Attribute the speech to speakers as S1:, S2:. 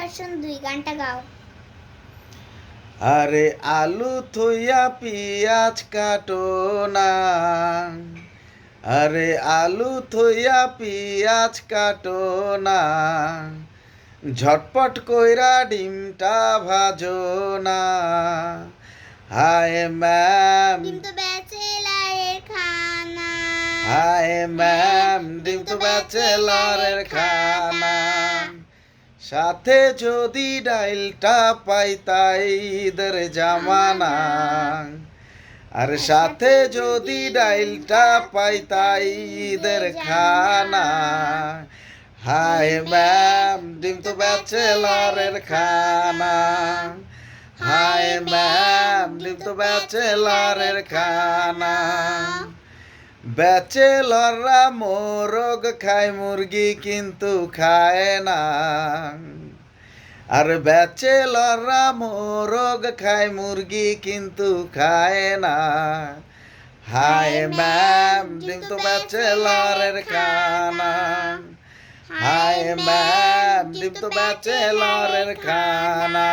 S1: Version 2 গানটা গাও।
S2: আরে আলু থইয়া পিঁয়াজ কাটো না, আরে আলু থইয়া পিঁয়াজ কাটো না, ঝটপট কইরা ডিমটা ভাজো না। হায় ম্যাম,
S1: ডিম তো ব্যাচেলারের খানা।
S2: হায় ম্যাম, ডিম তো ব্যাচেলারের খানা। সাথে যদি ডাইলটা পাইতাই ঈদের জামানা, আর সাথে যদি ডাইলটা পাইতাই ঈদের খানা। হায় ম্যাম, ডিম তো ব্যাচেলারের খানা। হায় ম্যাম, ডিম তো ব্যাচেলারের খানা। ব্যাচেলররা মোরগ খায়, মুরগি কিন্তু খায় না। আর ব্যাচেলররা মোরগ খায়, মুরগি কিন্তু খায় না। হায় ম্যাম, ডিম তো ব্যাচেলরের খানা। হায় ম্যাম, ডিম তো ব্যাচেলরের খানা।